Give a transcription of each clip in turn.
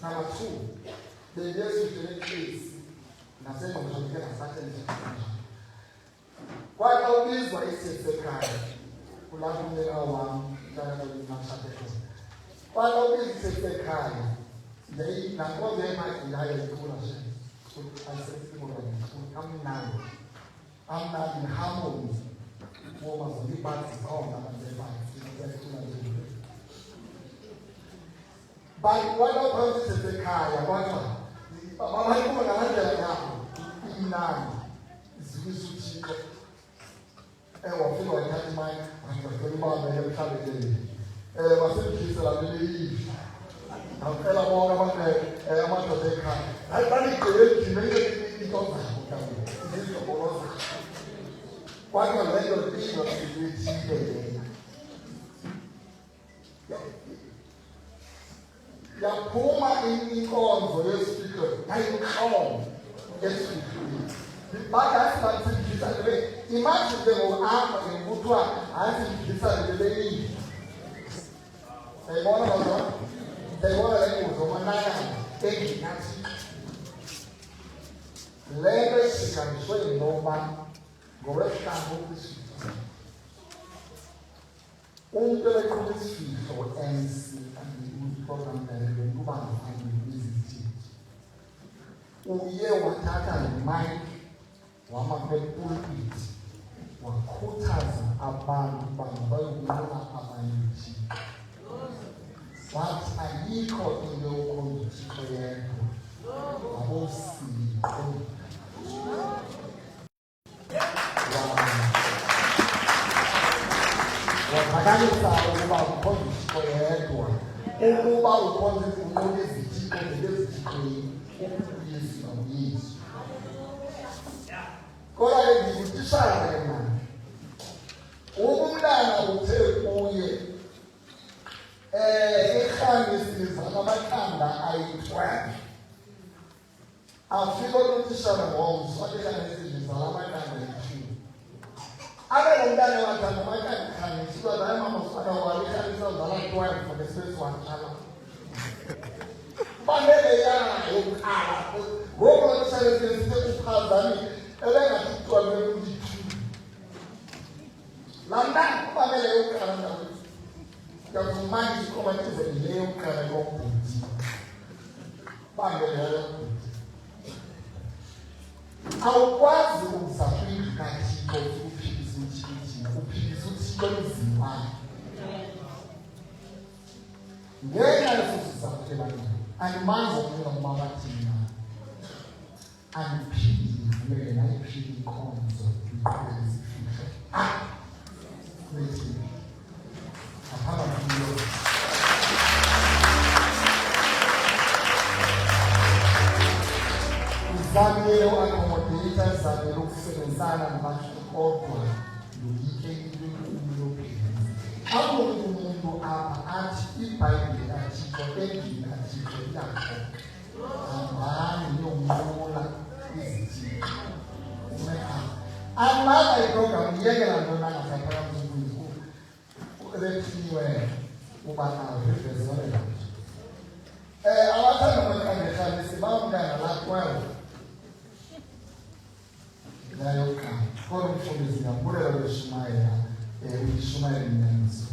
Number 2, the years with the case. Why all these were sekhaya kulapho awami lana ngimashathe. Why all these sekhaya they nakoze emakhaya ikhula nje. I'm not in harmony. Woman of the party come and they but what about the car? What? Mama, you are not there now. In nine, it's good. I will feel like that man. I'm going to go and have a family. I said, she's a lady. I'll tell her more about the amount of the car. I panic to it. She made it because what will let your people be the Puma in call for your speaker. I call. Yes, the back as imagine they will arm and Butua. I think this is the lady. They want to go one night. Taking Nancy. Later she can show you no man. Go rest down this. Only the feet for NC and the program that we move on and visit. Uye watata Mike wamapepulpit wakhuthaza abantu bangabayibona abaninzi. Wathi ayikho into yokuthixo yedwa abosiko. Wakanisa ukuba ukhonziswa yedwa ukuba ukhonzisa unqobe izithixo nezithixweni ukuyisa uyesu. Kodwa ke ngikutishana ke manje umntana uthe kuye ehlanganisile amakhanda ayi-12 afika utishana ngomso ehlanganisile amakhanda ayi-2 abe nomntana wathanda amakhanda siba naye mama ufana walihlalisa uzala 12 for the space one child. Bandele yayo ukhala ngoba uthayesise uphazani ebengathixwa ukuthi landa kubamele ukhala nawe yakufumana isikoma leyo ukhala lokubhuti bandele yayo awukwazi ukuzaphinda kathixo uphilisa uthixo emzimba ngenxa yesizathu andimanzi ukuba umama thina andiphinde wena iphile inkonzo iqhubeke izifihlo kulethi aphaka kuyo izamile u-accommodata izamile ukusebenzisana nabantu kodwa loyike into yophila akho umuntu apha athi iBhayibhile kaThixo endlini kaThixo yakho hambani niyomnqula izithixo. Amava iprogram yekela ntona ngasaphakathi ulethiwe uba nawo ivezele abathanda amakandehalisi bawumntana la 12 nayo qala kodwa umfundisi ngabulela lweshumayela uyishumayela inyaniso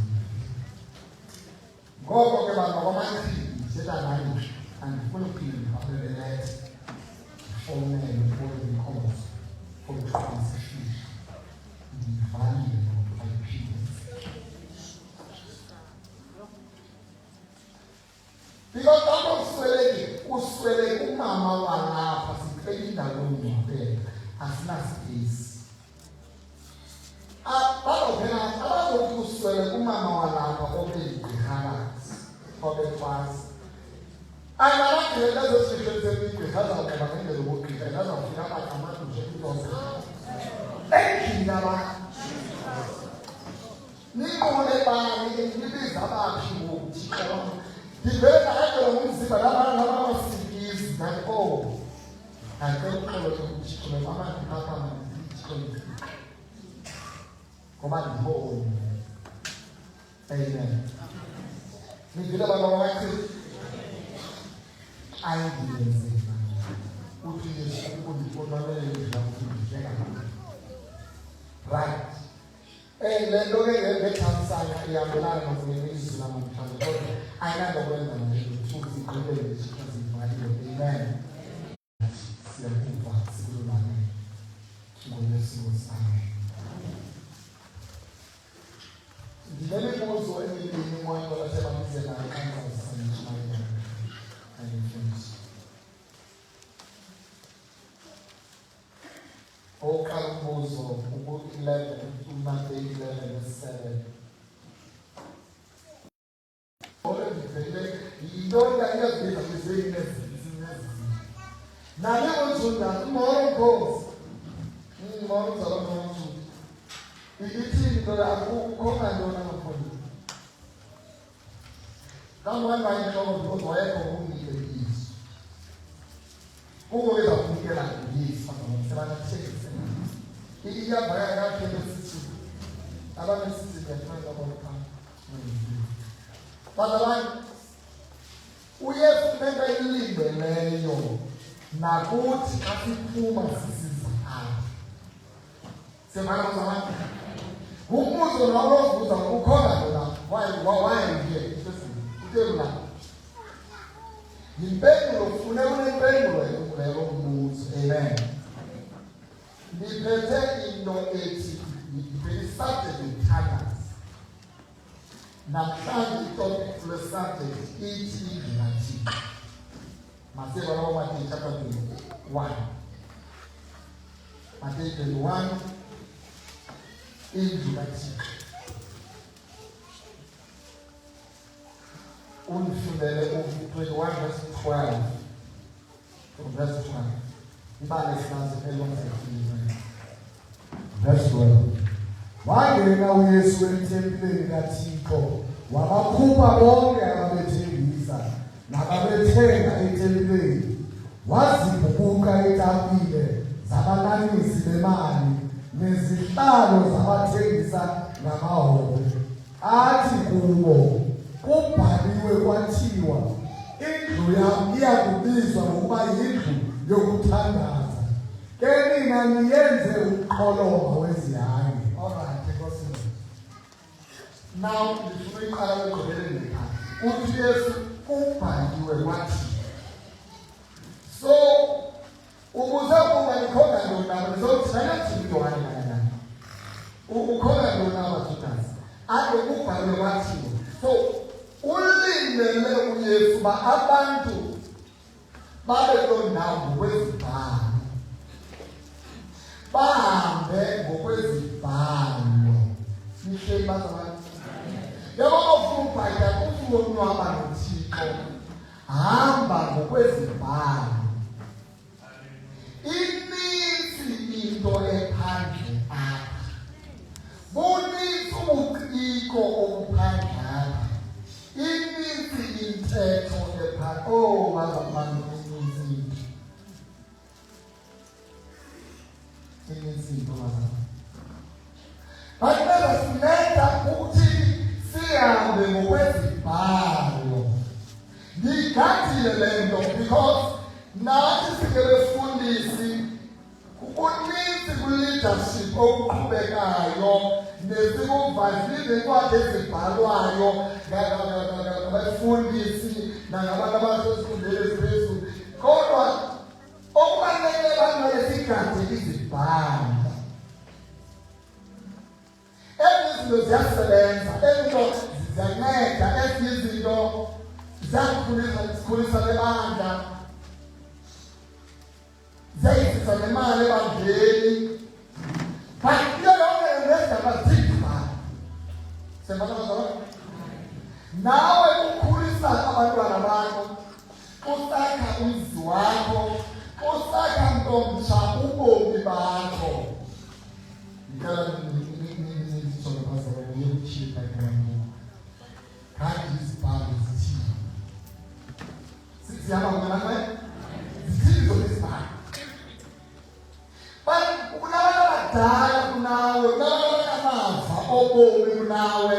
ngoko ke bantu bakwamathini setha nayo andifuna uphinde aphelelete fonele for inkonzo for transmission ndivalile nokuphile because abantu usweleke umama walapha sicela indawo yokungcwabela asinaspace abazothi usweleke umama walapha obeyigqirhakazi obekwazi angabakhela zesifihlo igqirha azawuba ngendlela yokugqirha azawufika abagamatu nje intoza endlini abantu niqole bani nibiza abaphi ngokuthixo ndivele akela ngumzimba labamasikizi that akela uxolo lokuthixo mama ndiphatha mandiithixo ngoba ndibone amen Ngivile abantu bakristu ayingenzi uthi Yesu ukundibonele njengakho. Right. Lento ke ngekhansana iyambelana nokunemizwa namhlanje kodwa ayinanto kwenza nayo futhi iqhubeke isizimali. Amen. Siyakuva sikululame ngoyesu sami. Ndinemibuzo emibini moya olasebanise nayo kanza sanishaya. Ayifundisi. Oqala umbuzo uku-11 uMateyu 11:7. Olendivele yinto iyazibiza kwizinye ezinye. Nale onzunda tomorrow goes. Tomorrow uzaba nomntu. Ithi into yakho ukhona ntona ngakhona. Kamanye abantu uzwayekho ungile yiso. Kuko ezakunikela yiso sebangathekisa. Iyabhaya kahle lesithu. Abanesithi ngiyathanda bonke. Bazalwane uyesu beka ilindeleyo nakuthi asiphuma sisiza apha. Semana bazalwane. Umbuzo lawo uvuza ukhona la. Why here? Utela. Impendulo ufune unempendulo leyo umbuzo. Amen. Niphethe into ethi ibisubject ithandaza. Namhlanje itopic lesubject ithi ngathi. Maseba lawo Matthew chapter 21. Matthew 21 indlu kaThixo. Undifundele 21 verse 12 from verse 12. Ibale silazi elonzekile. Verse 12. Wangena uYesu emthempelini kaThixo wabakhupha bonke ababethengisa nababethenga etempelini. Wazibhukuka itafile zabalanisi bemali nezihlalo zabathengisa ngamaholo. Athi kubo, kubhaliwe kwathiwa, indlu yami iyakubizwa ngokuba yindlu yokuthandaza. Ke nina niyenze umqoloba wezihange. Alright, Nkosi. Now, ndifuna iqala lokugqibeleni phansi. Uthi Yesu kubhaliwe kwathi. So, ukuze kuba likhona lona lizothi nanathi Yohane nana. Ukhona lona waJudas. Ade kubhaliwe kwathi. So, ulindele uYesu ba abantu babe londawo ngokwezibhalo. Bahambe ngokwezibhalo. Nihle bazalwane. Yabo ufubhaya kufunwa noThixo. Hamba ngokwezibhalo. Ininzi into ephandle apha. Bonisa ubuciko obuphandle apha. Ininzi intetho ephandle. Oh, bazalwane ininzi. Ininzi into bazalwane. Bakumele siletha ukuthi sihambe ngokwezibhalo. Ngikhathile le nto because nathi sikebefundisi kuninzi ku-leadership okuqhubekayo nesikuvazile kwakhe ezibhalwayo ngabefundisi nangabantu abasezifundeni eziphezulu. Kodwa okubalulekile bangale sigade izibhalo. Ezinto ziyasebenza, ezinto ziyanceda, ezinto ziyakukhulisa lebandla, ziyayisisa nemali ebandleni. But iyo yonke yenza abazidibana. Sembona bazalwane? Nawe ukhulisa abantwana bakho, usakha umzi wakho, usakha ntomtsha ubomi bakho. Ngicela nizisho bazalwane yekuchipha ekhaya. Kanti izibhalo zithini? Siyama ngakho zithini zokuzibhala. But kunabantu abadala kunawe, kunabantu amava obomi kunawe.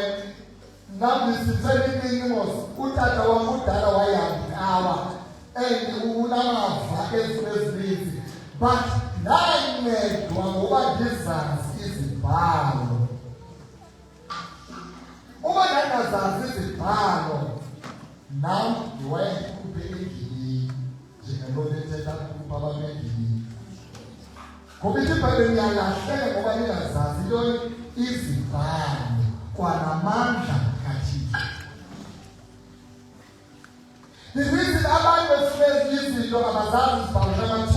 nami sithelekile mos utata wamudala wayamkawa and unamava ezininzi but ndancedwa ngoba ndizazi izibhalo. Uma ndangazazi izibhalo nam ndiwayekhuphe endlini njengalona ethetha kukhupha abantu endlini. Ngoba iBhayibheli iyalahleka ngoba ningazazi intoni izibhalo kwanamandla kaThixo. The reason abantu befuna izinto abazazi izibhalo number 2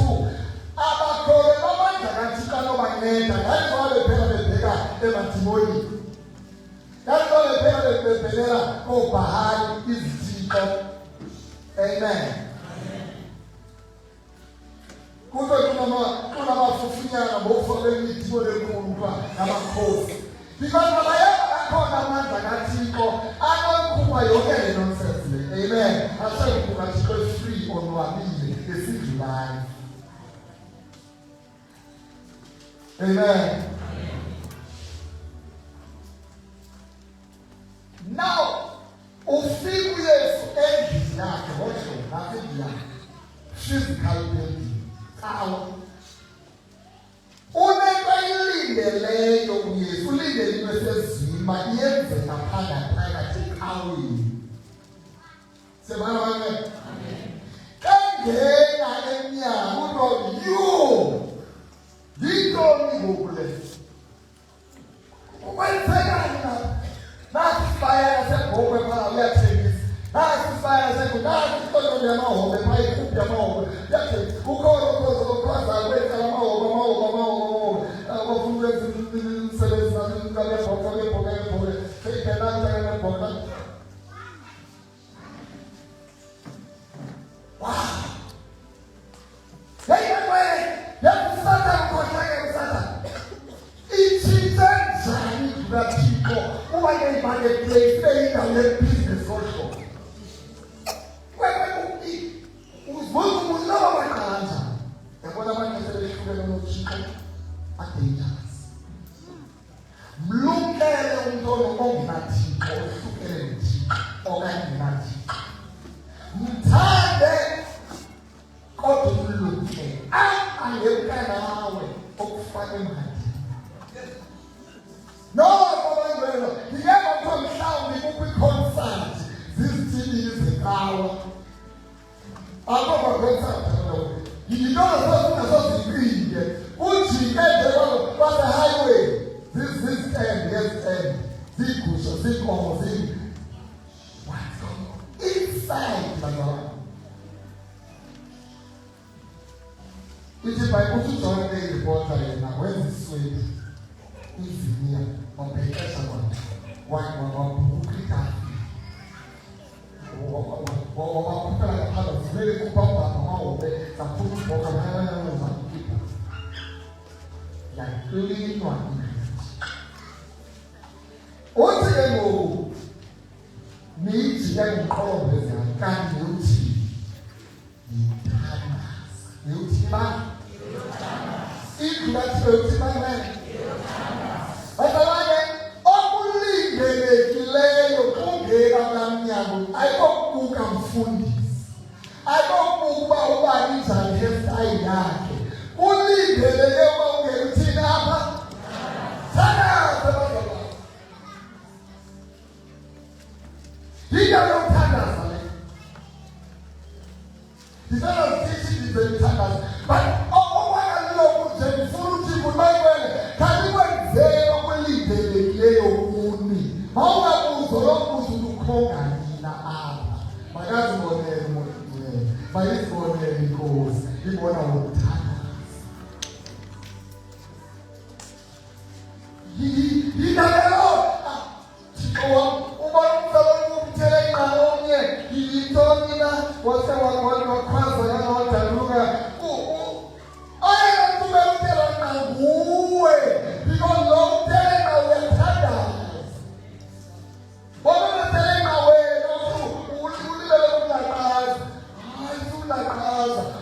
abakholwa bamandla kaThixo anobanceda ngani ngoba bephela bebheka emadimoni. Ngani ngoba bephela bebhekela koBhahali izithixo. Amen. Kuba kunamafufunyana ngokufaka imithimo lenkulu namakhosi. Because akhona amandla kaThixo anokukhupha yonke le nonsense le. Amen. Asekhupha Thixo free onwabile esidlulayo. Amen. Now, ufike uYesu endlini yakhe hoje ngaphendla yakhe. Physical building. Unekayilindeleyo uYesu ulindele into esezima iyenzeka phakathi ekhawini. Sebana bane. Kangena emnyango uthi yo. Yintoni ngoku le? Ukwenzekani na? Nasi sibaya sebhokwe phala uyathengisa. Nasi sibaya sekudala iqoqo yamahombe phaa ikuphi yamahombe. Yathi ukhona ukwaza kwenza amahombe. Abafuna umsebenzi nami ngale bhokwe. Seyiphelanga bhokwe. Wow. Hey, yakusatha ukhohleke kusatha. Ithithe njani kaThixo uba ngemarketplace eyindawo yebusiness kodwa. Uzibona umuntu abaqanja. Yabona abantu sebehlukene noThixo adangerous. Mlumkele umuntu ongenaThixo ohlukene noThixo okanye naThixo. Mthande kodwa umlumkele. Angekho nawe okufaka imali. No, ngiyeba mhlawumbe kukwi-concert zizithini zekawa. Akho concert lo. Ngiyinto ujike nje kwaba highway. This end. Zigusha zikomo zini. What's going on? Inside the Ithi bayikuthi John reporter yena wenza isweet izinia wabhekesha wabukrika wabakuphela ngaphandle zivele kupapa amahobe zaphuma ubhoka bayanaza ukipha yakulinywa uthi ke ngoku nithi yangiqobe kanti uthi uthi ba ikulathi uthi bana Bakalane okulindelekileyo kungeka kamnyango ayikokubuka mfundisi ayikokuba ubani njani hairstyle yakhe ulindeleke uba ungekuthini apha sana sabazalwane yindawo yokuthandaza le ndisana zithi ndizemthandaza but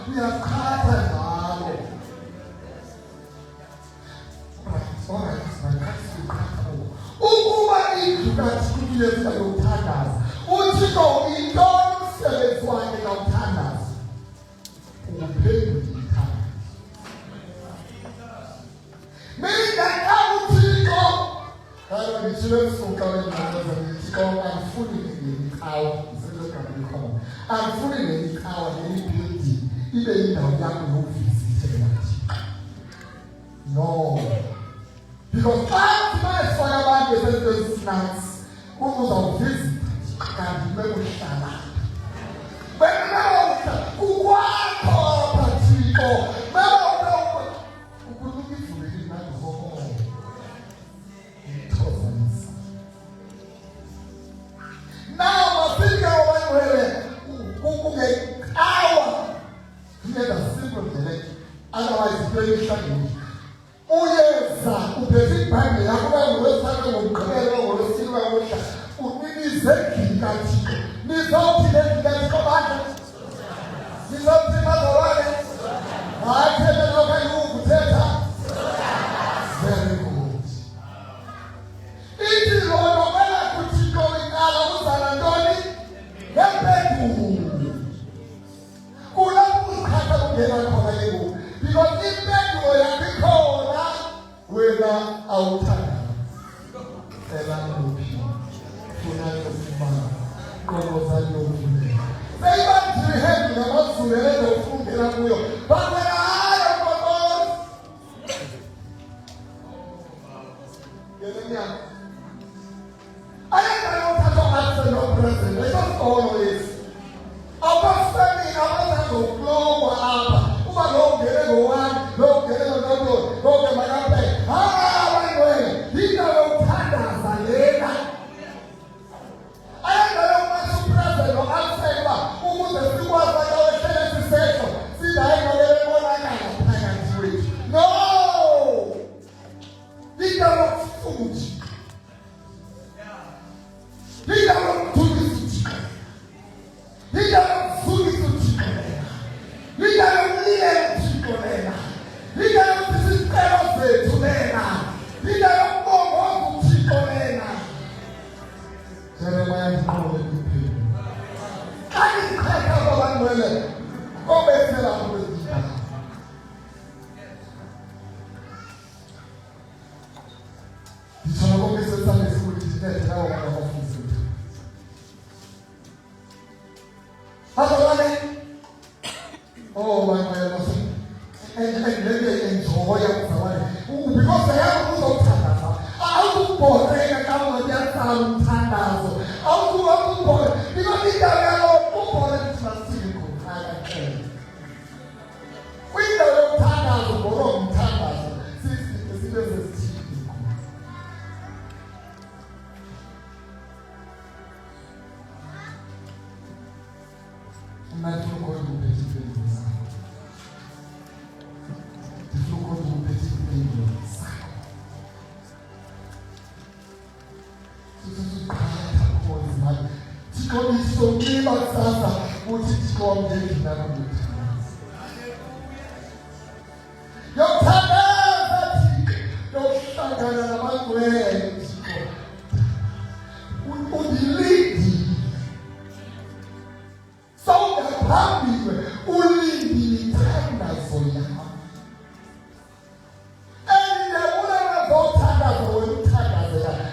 we have indlu kaThixo yethu yokuthandaza. UThixo intoni umsebenzi wakhe ngokuthandaza? Ukuphendula ithandazo. Mina kaThixo kalo ngishilo esuka wena ngithixo angifuni ngeqhawe ngiselokukhona. Angifuni ngeqhawe ngebuilding ibe indawo yakho yokuvizitela. No. Because time fire abantu besenzwe snacks ukuza uvisit kanti bekuhlala. Wena ukwakho Thixo mawuba ukuluka ivulekile nazo ngithokozisa. Now mafike wena ukuke hour never simple delay otherwise play shaggy. Uyeza uphethe ibhayibheli yakho wesifake ngomqhubelo ngolwesine wosha ukwinizekile kaThixo nizothi lezikaThixo abantu nizothi bazalwane hayi lokho ayukuthetha very good. Ithi lona kwela kuThixo iqala uzana ntoni ngempendulo kulapho ukhatha kungena khona yebo because impendulo yakho ikhona wena awuthanda elangophi funa ukufumana qoboza lokuvula seyibanjile hendi ngamazulu ezofundela kuyo bawena hayi mama yena ayakho uthatha athi no present let's always abafani abazoklowa apha uba lo ngene ngowani lo ngene ngololo lo ngemakampe wena yinto yokuthandaza lena ayakho umasupraze lo alfeba ukuze sikwazi ukwehlele sisekho sidayi ngale bonakala phakathi wethu no yinto yokufuthi yinto yokuthulisa oh my God, and let me enjoy it because I have to go I to board and I will get some tandas. I will board because it's a lot of transition. We don't tandas or tandas. 60 God is so clear about Sasa, what is called the Navajo. Your Tana, your Shagana, where would you lead? So the happy only the time for you. And the woman about Tana, or Tana,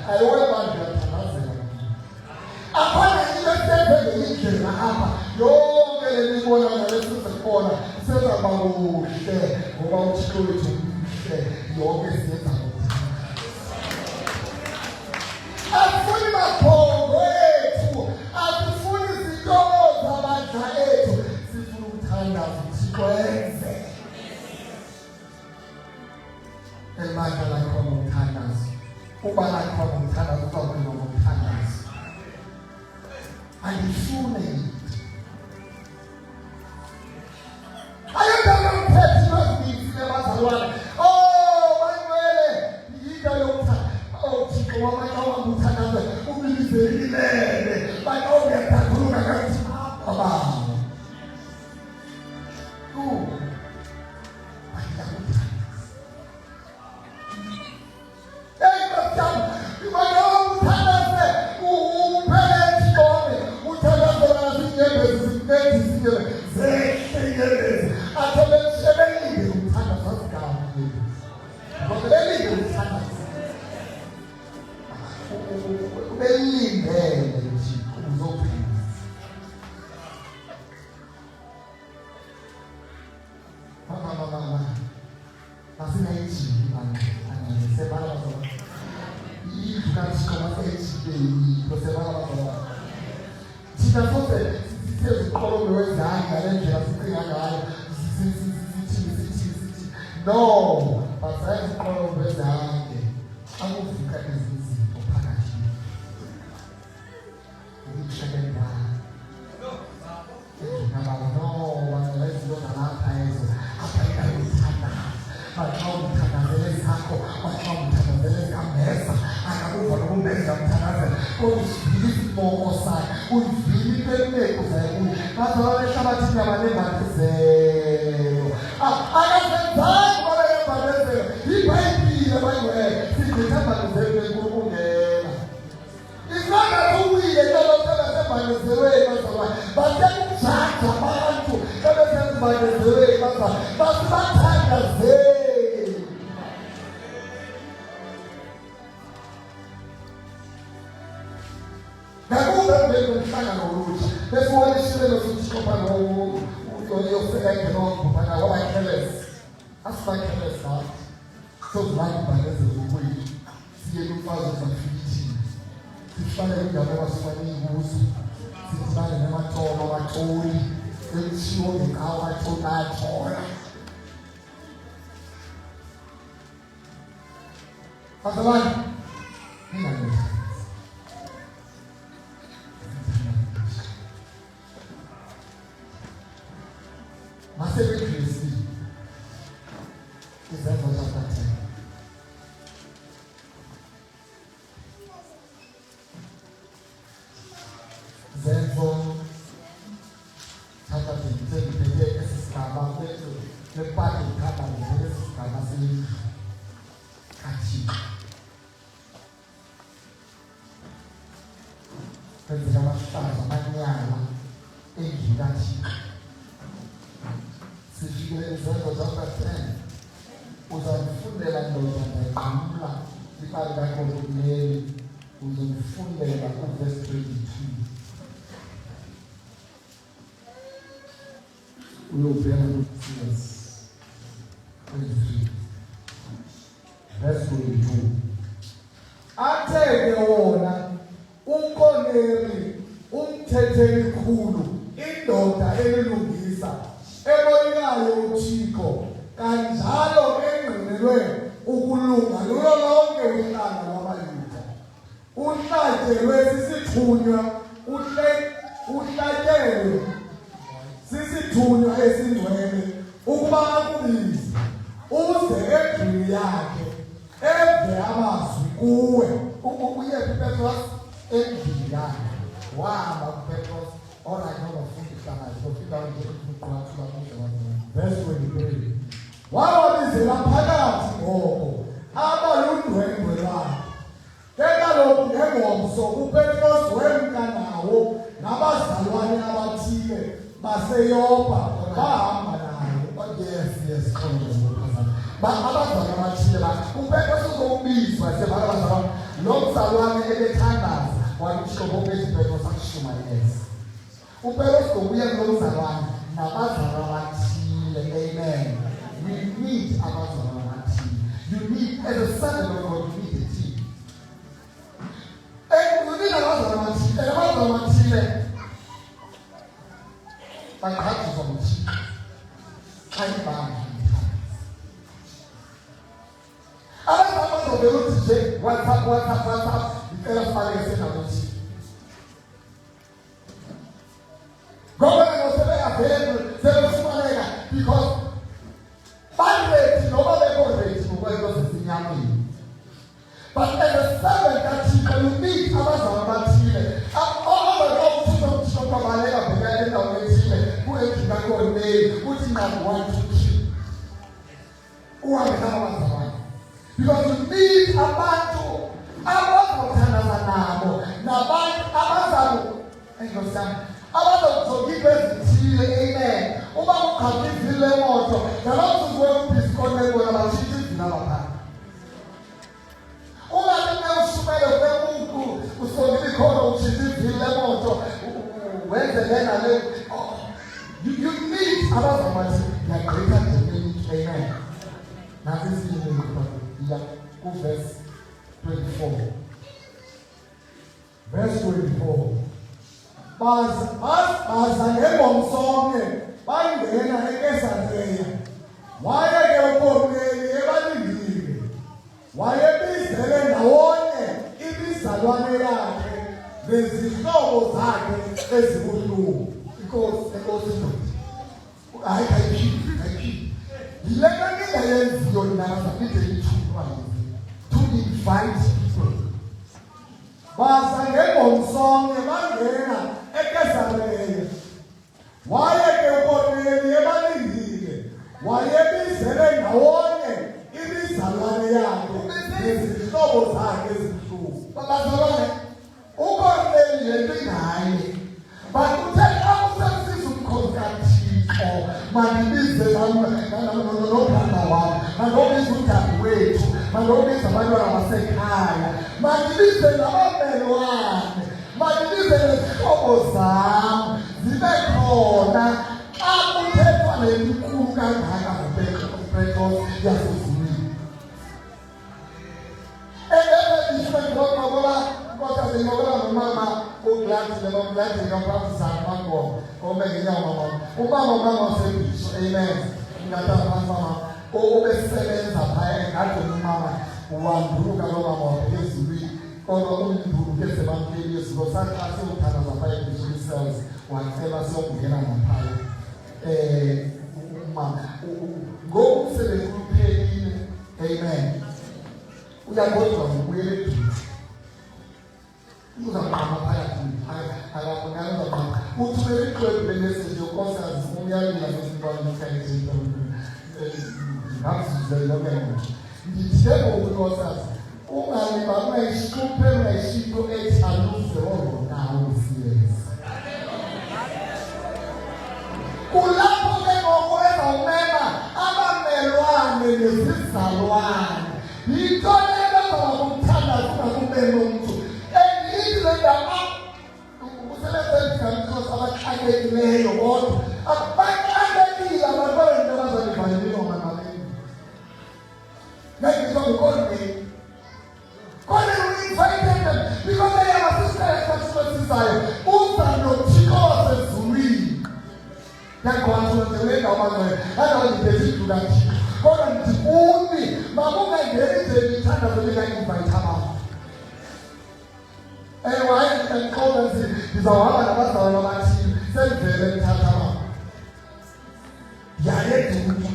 I want to yo ngeke ngibona nalesizikona sezabakuhle ngoba uThixo wethu uhle yonke siyenza afuni maphongo ethu afuni izitolo zabadla ethu sifuna ukuthanda uThixo enze emandla lakho ngokuthandaza uba lakho ngokuthandaza uzawuphila ngokuthandaza angifune you zifike zehleleze athebelele ukuthanda sasigaba ngoba belile ukuthanda belindele nje uzophila mama nasina ichi sebala bazoba ikukasikhoma sechibeni prosebala bazoba thina sonke siseziqolo wezandla lendlela sicinga ngayo sithi no bazaye iqolo wezandla akuvuka izinto phakathi ukushekela ngaba no wangalenza nalapha ezo apha ithanda bathawuthakazele zakho bathawuthakazele kamesa akakuva nokumenza mthakaze kodwa isiboko sakhe uyivili pemeko zayo bazalwane ehlabathini abanembandezelo akazenzanga babayembandezelo ibhayibhile bayiwe sidithambandezelo enkulunkungela isanga kuwile nalokela sembandezelweni bazalwane basekujanja abantu ebesembandezelweni bazalwane basibathandazeli umhlangano olutsha besibona isibelo sokuxoxa uyofeka nokubhana wabakeles asibakeles nathi sozibandezela ukwethu siye kumfazi zafithi sihlale indawo abasifane ikuzo sibane namathola abatholi ekuthiwo ngeqhawe abathola athola bazalwane ngingalenza Masebekrisi Izenzo chapter 10 Zenzo chapter 10 Tepeke esisigaba lepati kapa esisigaba kachi kwenzeka amahlazo amanyala engikathi sifike Zenzo chapter 10 uzamfundela ndoda ngeqhamla ibali lakho kumele uzamfundela uverse 22 uyobheka kuThessalonians 23 verse 22 atheke wona umkoneli umthetheli khulu indoda elilungisa ebonikayo uThixo kanjalo engqinelwe ukulunga lulo lonke uhlanga lwabayuda uhlatshelwe sisithunywa uhlatshelwe sisithunywa esingcwele ukuba akubize uze endlini yakhe eve amazwi kuwe uyephi Petros endlini yakhe wahamba kuPetros orathi abafundisa ngayo kufika nje ukuqhathula kuhle verse 23 wababizela phakathi ngoko abalundwendwe lwakhe kekaloku ngengomso uPetros wemka nawo nabazalwane abathile baseYopa bahamba naye yes abazalwane abathile uPetros uzobizwa sebazalwane lo mzalwane ebethandaza wamhlobo beziPetros akushumayeza uPetros ngokuya kulo mzalwane nabazalwane abathile amen. We need abazalwane abathile. You need as a servant of God, you need a team. And we need abazalwane abathile bangaphi zomuthi ayibambi abazalwane ukuthi nje WhatsApp icela sifake senawuthi ngoba ngosebeyavela sebefumaneka because banready noma bekoredi ngokwenza sesinyameni but as a servant kaThixo you need abazalwane abathile ababaleka bhekela endaweni ethile kuendlini kaNkulunkulu kuthi nqabu 1 2 3 uhambe nabazalwane because you need abantu abazothandaza nabo nabantu abazalo engosana abazokugcina ezithile ukhavizile moto nabasuke ubhisikone bona bashithi thina lapha ungabe usumele kwemuntu usongile khona ushithile moto wenze lena le you need abazamathi la greater than amen. Now this is the verse 24. Verse 24. Baza ngebomsonke bangena eKesareya. Wayeke uKorneli ebalindile. Wayebizele ndawonye ibizalwane yakhe nezihlobo zakhe ezibuhlungu. Because I to invite people. Baza ngebomsonke bangena eKesareya. Wayeke uKorneli ebalindile. Wayebizele ndawonye ibizalwane yakhe nezihlobo zakhe ezibuhlungu. Bazalwane, uKorneli yento inaye. But uthetha usemsiza umkhonkathixo mandibize nobranda wam mandobize udade wethu mandobize abantwana basekhaya mandibize nabamelwane mandibize nezihlobo zam zibe khona xa kuthethwa le nkulu kangaka ngopetros yasezulwini. Mama uGladys leBamgladys ngaphambi kwakho omengenya mama usebiso amen ngathatha mama obesebenza phaya engade umama uwanduka lo mama phezulu kodwa umnduku kesebantwini yesiko sakhase uthanda phaya eBishop wacela siyongena ngaphaya umama ngokusebenza kuphelile amen uyabona ukuyele uzaqama phakathi akabonakala uzaqama uthumela iqwebu le-message yonkosikazi umyalula nesibani ekhayethini ngakuzuzela lonke muntu ngithe ngokunkosikazi ungalibali ungayihluphe ungayishinto ethi aluze nawe siyeza kulapho ke ngoku ezawumema abamelwane nezizalwane yinto lelo zabakumthandaza kungakumele umuntu abaxakekileyo kodwa abaxakekile abantwana abazalivalelile omanaleni ngekizwa nguKorneli. Korneli we-invited them because they have a sister esasizayo uza nothixo wasezulwini yakwantulelenga abantwana andawandibezidlula thixo kodwa ndifuni makungangeni nje ithandazo lika-invite abantu. Kodwa ndizawuhamba nabazalwane abathile sendivele ndithatha mama yayeduka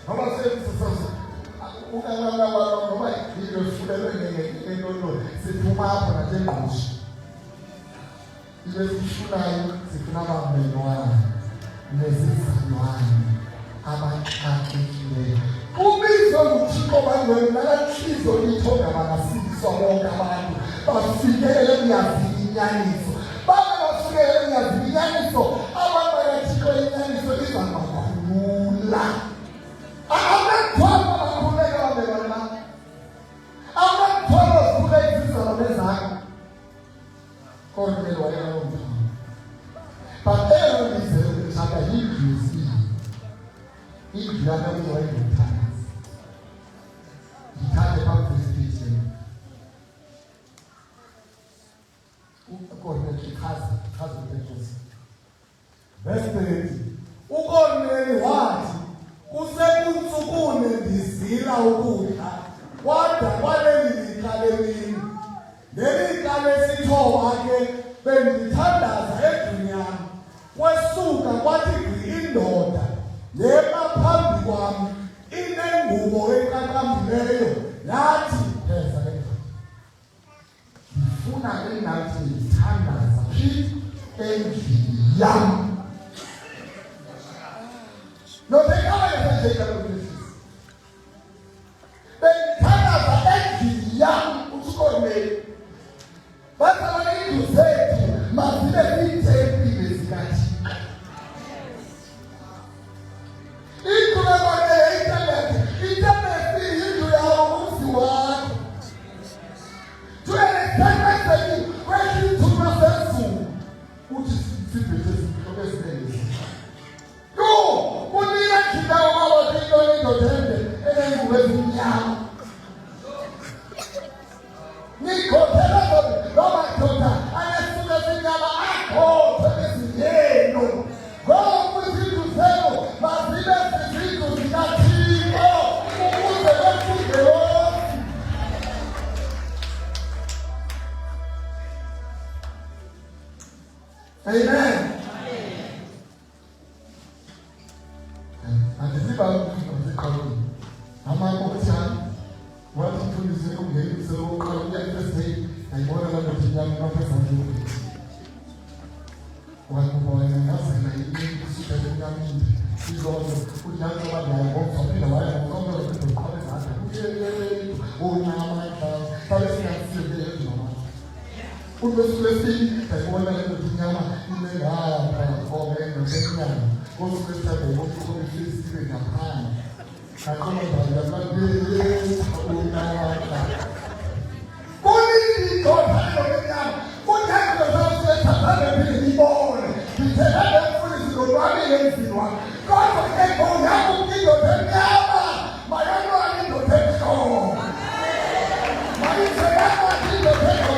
ngoba noba ilofulelwe ngentondolo siphuma apho natengqusha into esifunayo sifuna abamelwane nezizalwane abaxakekileyo. Ubizwe nguThixo bangcwele nakathizo lithonga bangasindiswa bonke abantu bafikelele kuyazini inyaniso bafikelele kuyazini inyaniso abantu bakaThixo inyaniso iza ngakhulula amathwala bakhululeka babelwane bami amathwala zikhuleka izizalwane zakho. Korneli wayelomthamo but elolizelo lishaka yindlu yesibili indlu yame uzowayenguthanda ngithande phambi uKorneli chaza uPetros. Verse 30. uKorneli wathi kusekuntsukune ndizila ukudla kwada kwaleli lixa lemini ngelixa lesithoba ke bendithandaza endlini yami kwesuka kwathi gqi indoda lema phambi kwami inengubo eqaqambileyo yathi pheza ndifuna engathi ndithandaza phi endlini yami. Bendithandaza endlini yami uKorneli bazalwane indlu zethu mazibe ziitempile zikaThixo. Amen. And the people of the colony, I'm out of time. What to do is to get the local colony at the state and one of them to young professor. One boy and a husband, I need to see the young she's also put down the one I want to be alive. I'm not going to call it out. Oh, now my child, that is not still there. Uno sull'estì, per buona la continuiamo in legale, come non teniamo, come state molto come si scrive da pane, a come da una poi cosa vediamo, poi che cosa sta parlando per di buone, di te da fuori si dovrebbe essere, cosa che vogliamo che lo teniamo, ma io non lo tengo, ma io speriamo che lo tengo.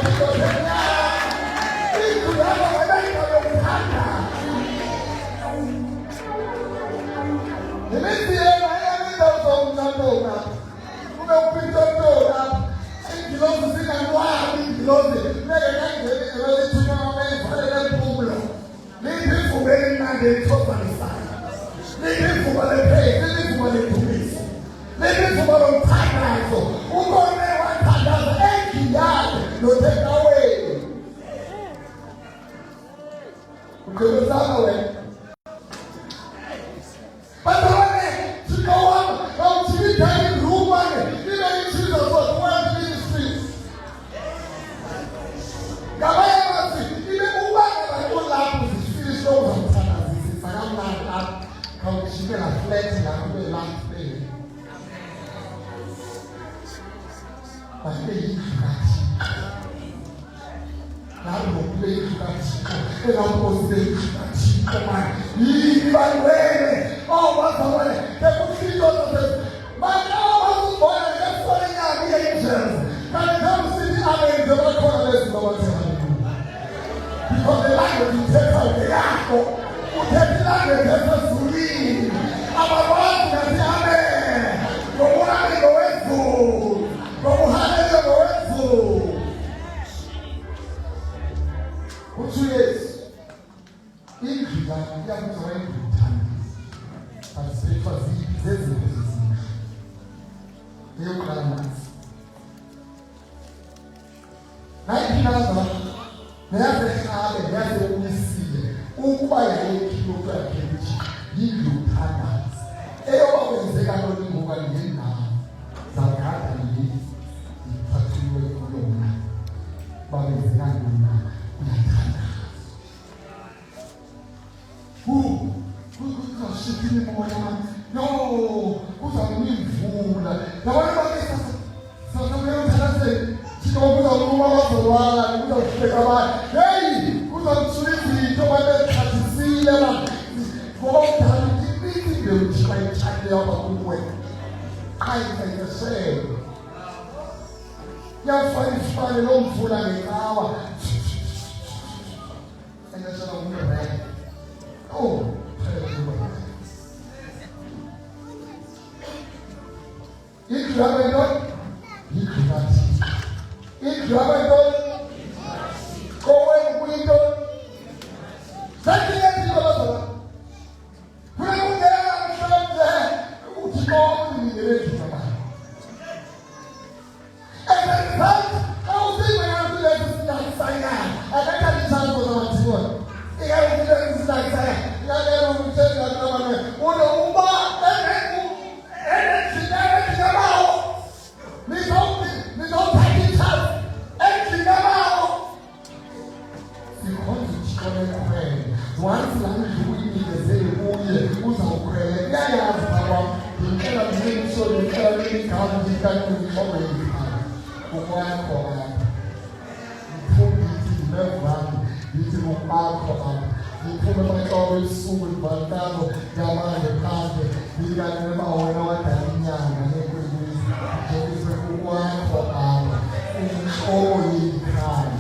oyikhaya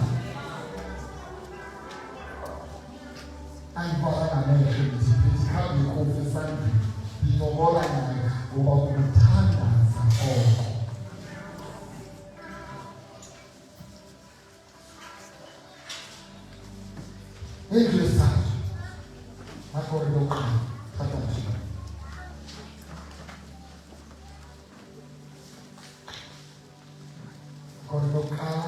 angibona ngamehlo ngithi khambi ikhofi esandleni nginobola naye ngoba ukuthandaza oko. Indlu yesithathu akore lokuqala thatha nje akore lokuqala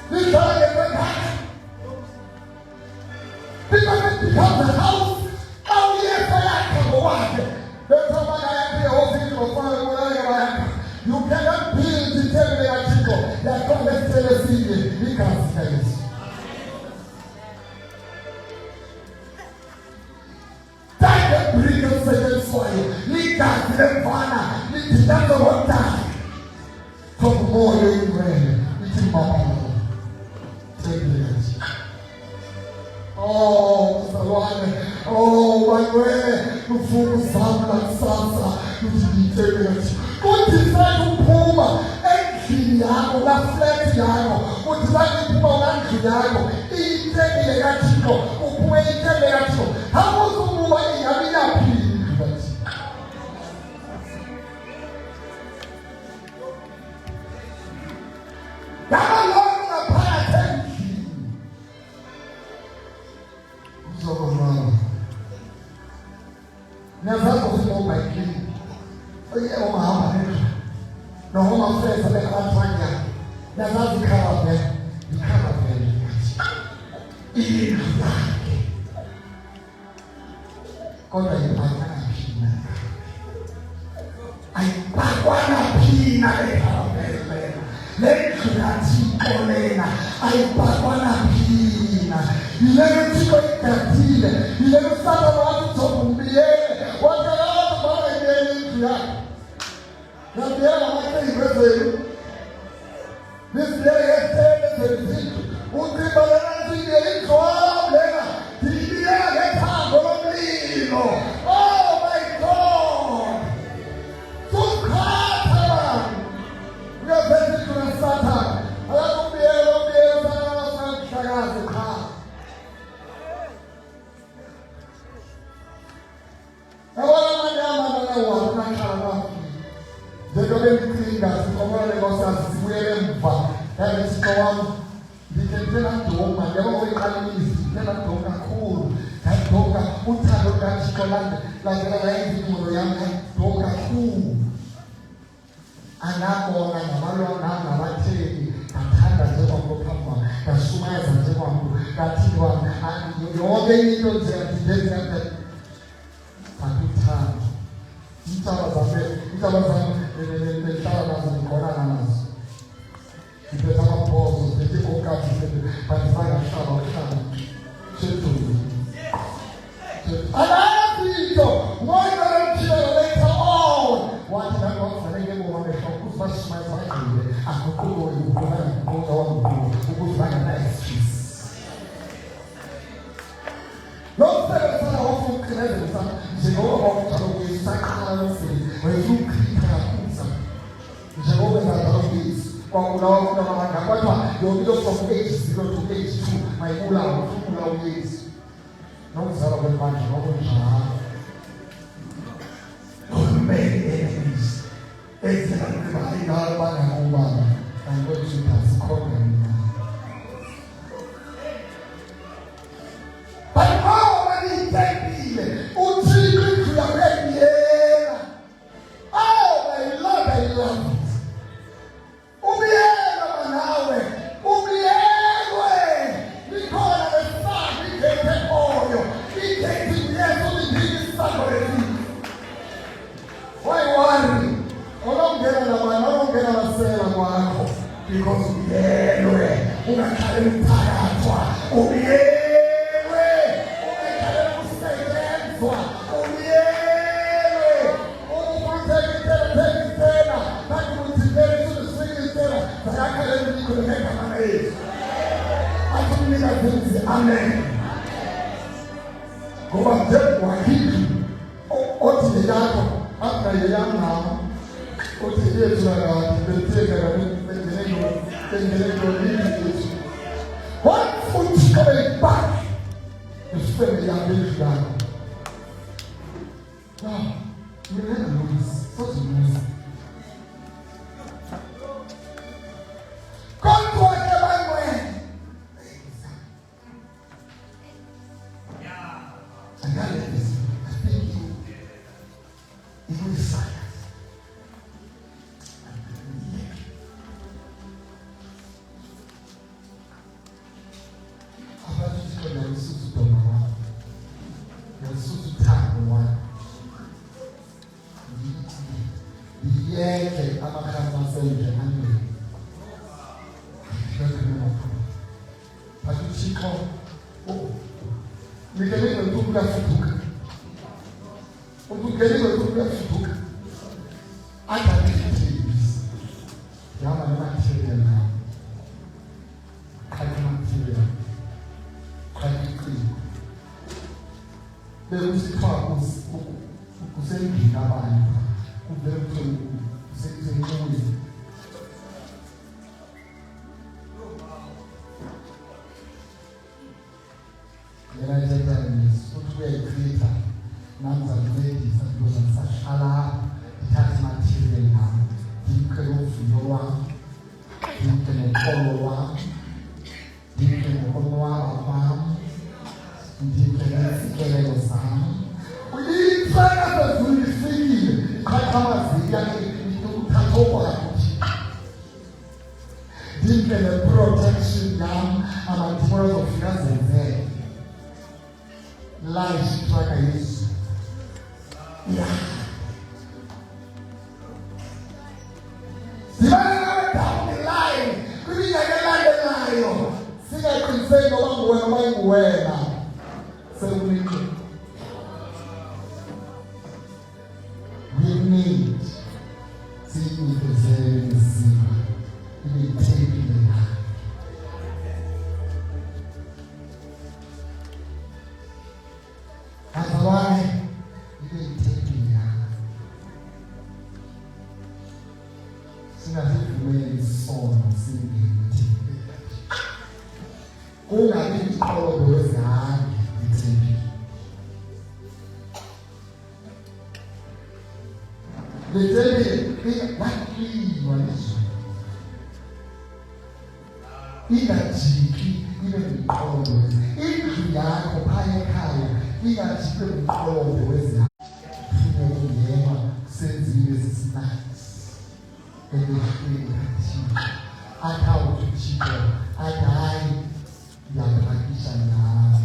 This time they went back. Because it becomes a house. Oh, yes, I can go on. There's someone I am here hoping to find what I am. You cannot build the temple of Chico. That God has tell us in it. He can't tell us. That can bring us second soil. He can't tell Vanna. He doesn't want that. From more than rain. It's in my mouth. Oh, Salwane. Oh, my way. Kufuku samla sasa. Kujitegemea. Kujifanya kupuma. Engine yako na flex yako. Kujifanya kupuma na engine yako. Itende ya chiko. Kupuma itende ya chiko. Hapo kupuma ya pili. Kama Lord unapaya tenki. Mzoko mwana. Nyazako simo maikini. Oye oma hama netu. Na homa fresa beka watwanya. Nyazazi karabe. Ikarabe. Ili kuzake. Kona yipakana pina. Aipakwana pina lekarabe. Lena aipakwana pina. Ilero chiko ikatile. Ilero sata watu tokumbiele. Wakala watu bala idele itu ya. Na biela wake iwezo. This day has turned to Utribalana idele itu wa lena. Tilia leta golomino. Oh my God. Tukata. We are very good at Satan. I don't be able to shagazi ka. Awala manyama na wa na kala. Jegobe klinga sikomole ngosa sibuele mva. Ele sikowa dikentena toma, leo we kalisi, tena toka cool. Toka utatoka chikolande. La grana hivi muro yangu toka cool. Anapona nabalo nana bathe kathanda njengomkophamwa kasumaza njengomntu kathidwa yonke into njengathi akuthanda intaba zami nehlala nazo ndikhonana nazo ndiphethe amaphozo ndiphethe okazi bandifakahlaba uhlala sheduli anapito moyo later on wathi nangokufanele ngomamehlo ukuzibashimaza bagcile akuqhubo ukubona ngokuqonda ukuzibanga na-excuse nokusebenza wokuqinezela njengoba kwakujalo kuyisakhalasini wayezukhlipha kakhulu njengoba ezadala kuyisi kwakulawa kunamabanga kodwa yonke from age 0 to age 2 mayibulawa ukubulawa uyesu nokuzalwa kwebandla kwakunjalo many enemies. Exactly God bangakubanga and what you have called but how many people uthixo uyabekela oh my Lord I love it ubiyela manawe ubiyelwe nikhona lesifana ikhethe oyo ikhethe Yesu liphikisa kweli. Why worry? Olongena labana olongena basela kwakho because ubiyelwe ungakhale umphakathwa ubiyelwe ungakhale ukusebenzwa ubiyelwe ukuthekela kanti uthikele ususikisela sayakhale ukukhuleka ngayo akumnika zenzi amen ngoba nje wakithi othi yakho after yama othile tsala beteka bendeleko lithi what food coming back is family and this guy now you never know this such a mess God to whatever way and I like this I think you decide yeke amakhambi asenje angeke. Patuchiko. Oh. Mikele ntuku ya futuka. Ukukele ntuku ya futuka. Ata nifitiris. Yama ni material na. Kali material. Kali kli. Bele usitwa kusengi nabani. Kubele kusengi. The United Times, what we are creator, nuns and ladies and those and such. Allah, it has material now. You can follow one, you can follow one, you can follow one, you can follow some. We try to do the thing. You can protection now, and tomorrow of finance there. Life tracker is yeah. The man down the line. We need to get the line. See, I can say no one where now. So we need to see if there's any secret. We need to take it. Otherwise, you will take me out. See, I think the way it's on, singing, who I think all of those are the same. They tell me, what key one is? Even cheeky, even all of those. If you are a pioneer, we are still all of the ways now. Since years nights, and they feel that I can't teach I die. You are the magician now.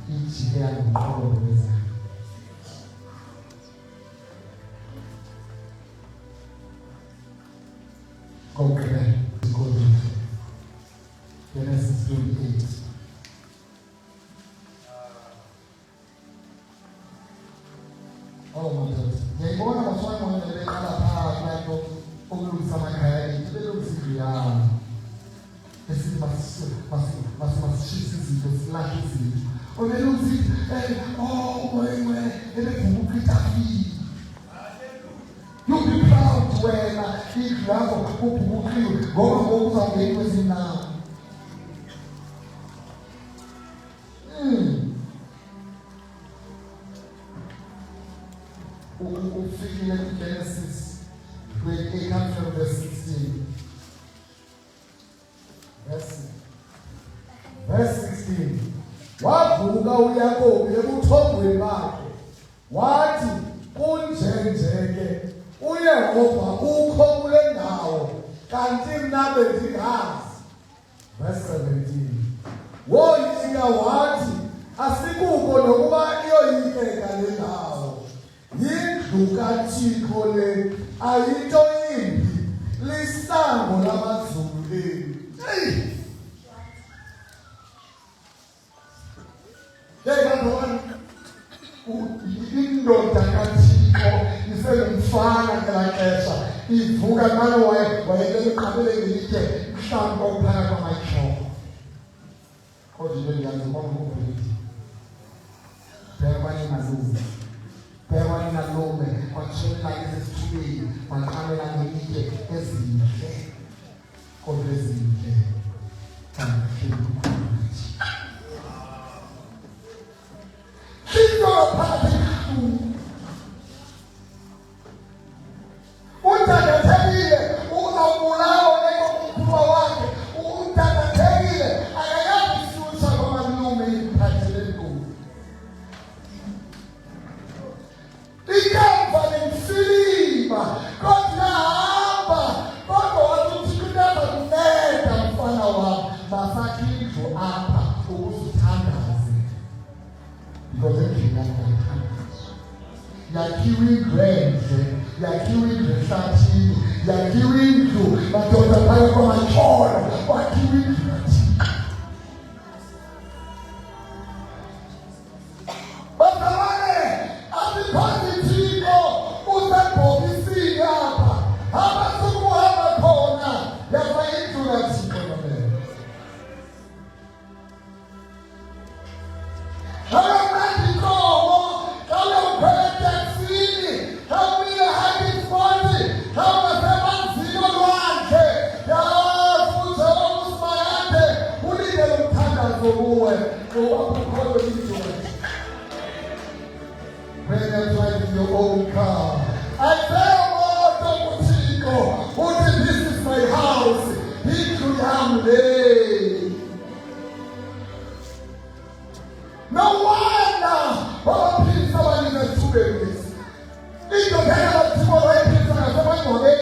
Each year, and all of the ways. Okay, go to Genesis 28. Oh my God. Yeah, you want to find one of the other part like over some kind of little Syria. This is must she's just like it. Oh, they lose it. Oh, where they can look it up. You be proud when if you have a couple go some papers in now. Genesis 28 comes from verse 16. Verse 16. Wavuka uYakobi ebuthongweni bakhe wathi kunjenjeke uYehova ukho kule ndawo kanti mna bendingazi. Verse 17. Woyika wathi asikukho nokuba iyoyikeka le ndawo. Yindlu kaThixo le ayinto yimbi lisango lamazulu leli. Indoda kaThixo isengumfana ngelaa xesha ivuka ngalo wayekele uqabele ngelitye mhlawumbi okuphakathi kwamatyhoko. Kodwa into ndiyazibona ngobhuliti phela baninazuza phela baninalume kwatshonela esithubeni waqabela ngelitye ezintle kodwa ezintle kiwi grams yakhiwe indlu ehlathini, yakhiwe indlu madoda phaya kwamatsholo, wakhiwe indlu kaThixo. Bazalwane, asikhona Thixo usebhokisini apha, abasukuhamba khona yaba indlu kaThixo nomele. When you're driving your own car, I tell God, this is my house. He could have lay. No wonder, please, someone in the two babies. If you have a tomorrow, I think someone if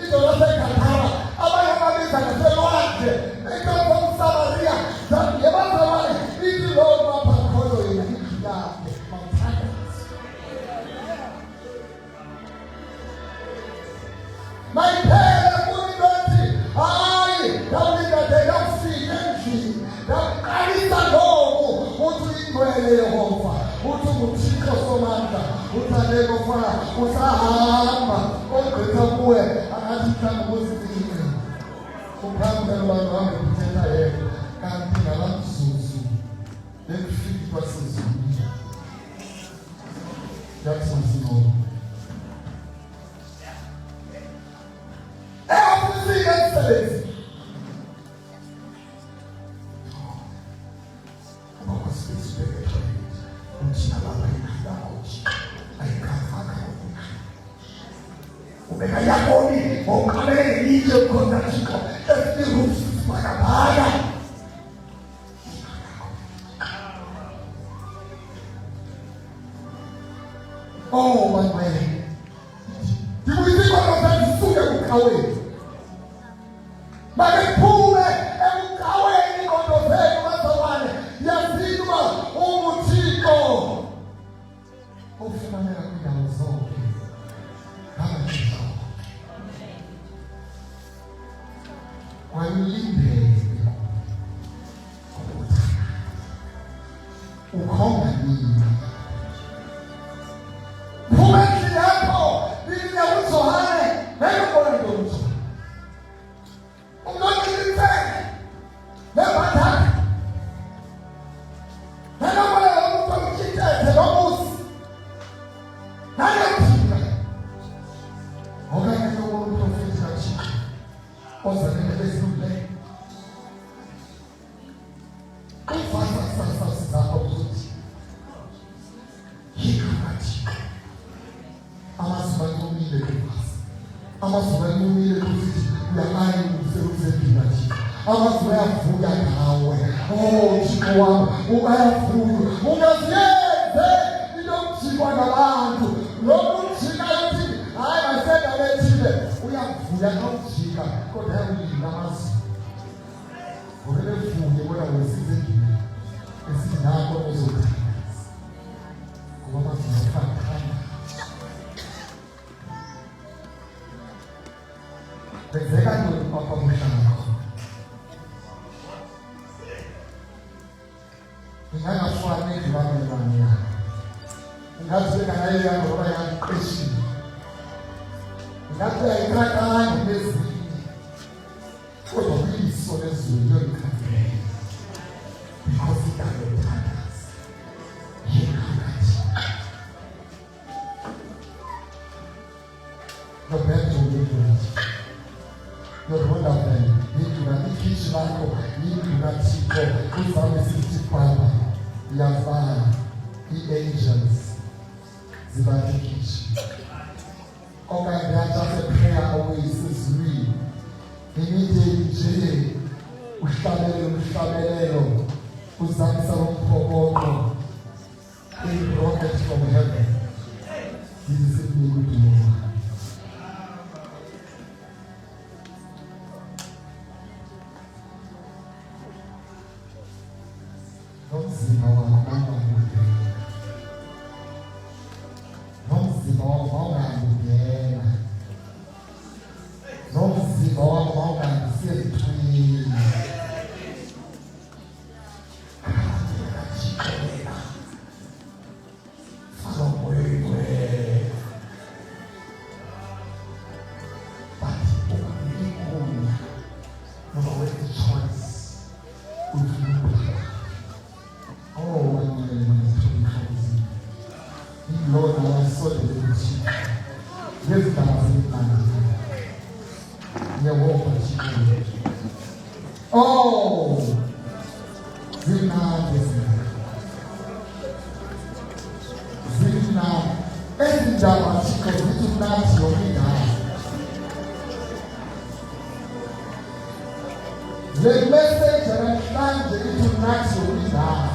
you don't take a car, I have a say, Lord, they come from Samaria. That you have a if you don't want to follow you, my parents would not I tell me that they don't see anything. That I need to know what to eat where they are. What to see Samantha, what to never find, what to have, what to come where, and I think I'm going to be here. So come to my mom and pretend I am. Can't think I want to see. Then 50% that's what's known. Everything excellence. Oh my way. Do we think of that sugar away? But the poor and away on the bed of the one. Yasigma, oh Chico. Oh, Famana, I was okay. When you leave there, who come at me? Who makes the apple? This is the so high. Never going to do so. I'm not going to say. Never that. I don't want to cheat at almost. I don't cheat. Okay, I don't want to fix that cheat. What's the name of this new play? Vamos embora, vamos lá, mulher. Oh, I Lord, I saw the little yes, oh, Zina, every time she comes to dance, you'll be down. The message and I plan the little nights you'll be down.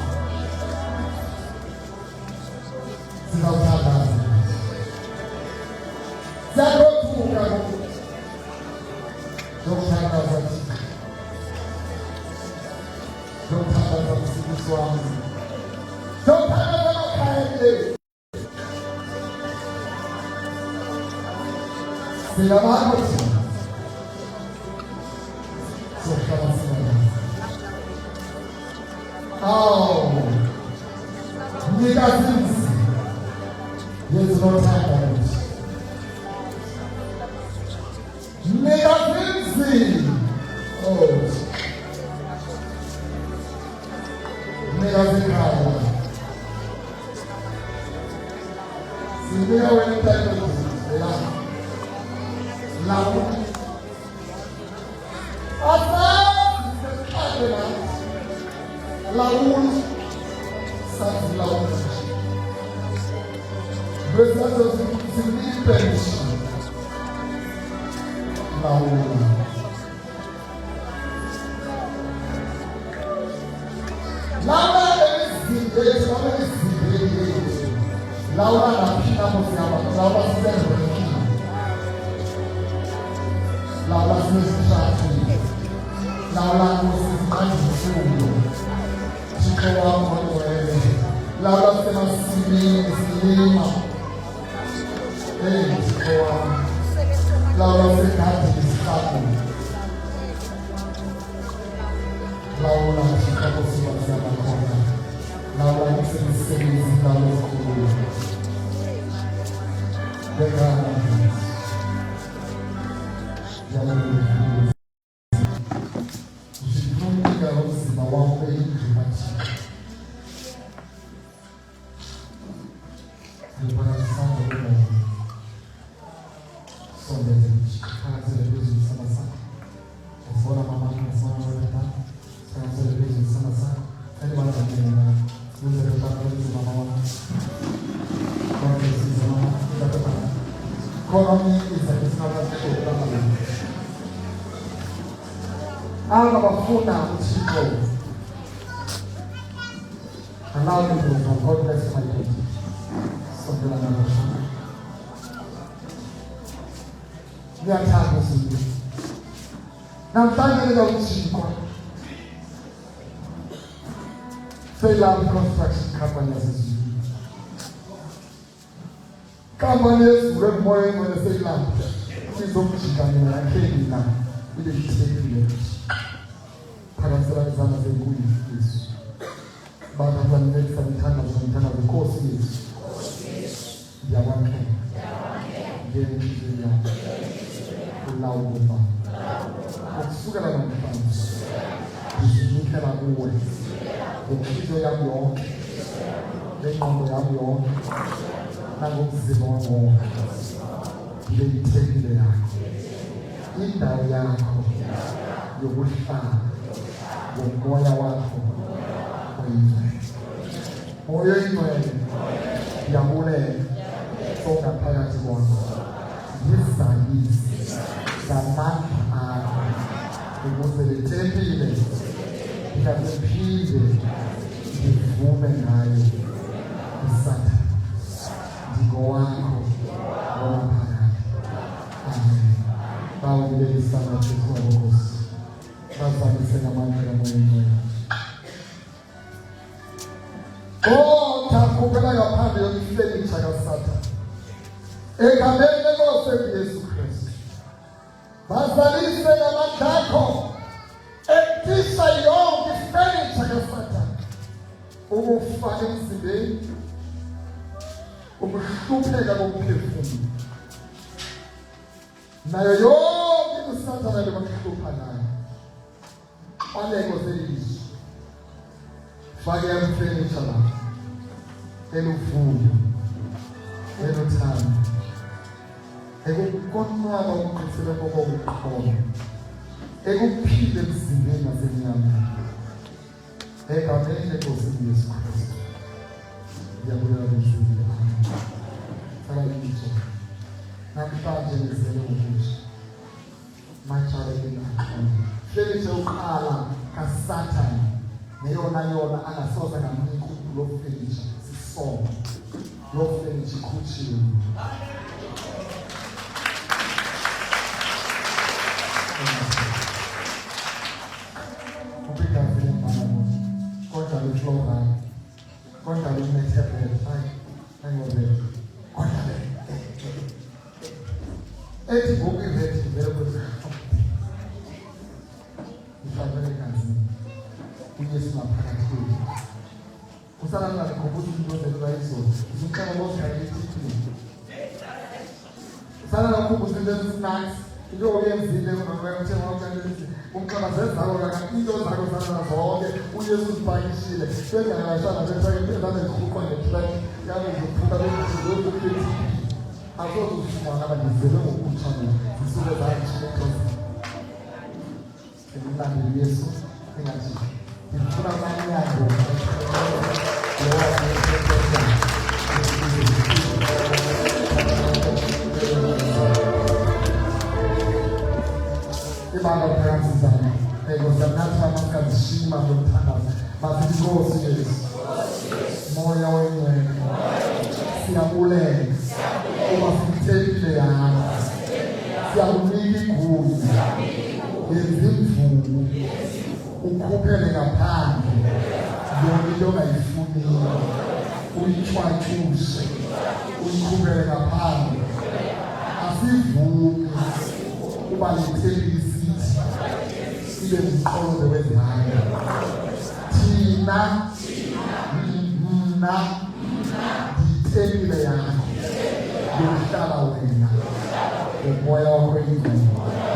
Oh, yes, Lord, allow me to know. God bless my daughter. Something like that. We are tired of now, time is out to Fail out construction companies. Companies were more when they say land. Please don't push it and I came now. We didn't take it. Parasite is another good place. But I'm going to make some time of the course is. They are one thing. They are loud. Sugara na mfans. Zika na uwe. Ukizo ya myo. Lengo ya myo. Na ngozimo mo. Ile itekile yako. Inda yako. Yobufa. Yomoya wako. Moyo imwe. Yamule. Songa payati wako. Yisa yisi. Zamani. Ukuze ikaphinde ivume ngayo isatha ndiko wakho womphakathi. Amen. Bawulele isandla Nkosi. Bazalise ngamandla moyeni. Oh, takubela ngaphandle yokuhlekisa kaSatha. Egameni leNkosi Yesu Kristu. Bazalise ngamandla akho. Ekisa yonke ifurniture kaSathane. Ukufaka emzimbeni. Ukuhlupheka komphefumulo. Nayo yonke uSathane lebakuhlupha nayo. Aleko zelizwe. fake furniture la eluvuyo eluthando ekukonwaba ukuqisela kokuqhona ekuphile emzimbeni nasenyameni egameni lenkosi Yesu Kristu ngiyabulala inhliziyo sala ngitsho namhlanje ngizele ukuthi machale ngiyaqhona hlelise uqala kaSathane neyona angasoza ngamnikho lokufenisha sisonke lokufenisha ikhutshiwe kontra lo metebel ay ngobe kontra ethi ngokuyivethi vele ukuthi ifakele kanzi uyesu maphakathi kwethu usala ngakukhumbula into ezenzayo izixhobo lozikhayithi usala ngakukhumbula into ezinsnacks into oyenzile unokwenza ukuthi umxabazeli zakho into zakho sana zonke uyesu uzibhakishile sengayashana befake ezane zikhupha ngetrack yabe ziphuka lokufika azozufumana abangizele ngokuthana zisuke zayishile Kristu emlandweni Yesu engathi ngifuna amanyango ibanga phansi zami ngosanatha amakazishima ngomthandazo bathi Nkosi Yesu moya wengcwele siyabulela uma sithekile yakho siyakunika igunya ngezimvumo ukhuphele ngaphandle yonke into ongayifuniyo uyithwathuse uyikhuphele ngaphandle asivumi uba lethembisi ibe umqondo wezihaya thina mna ngithekile yakho yokuhlala wena umoya wakho engcwele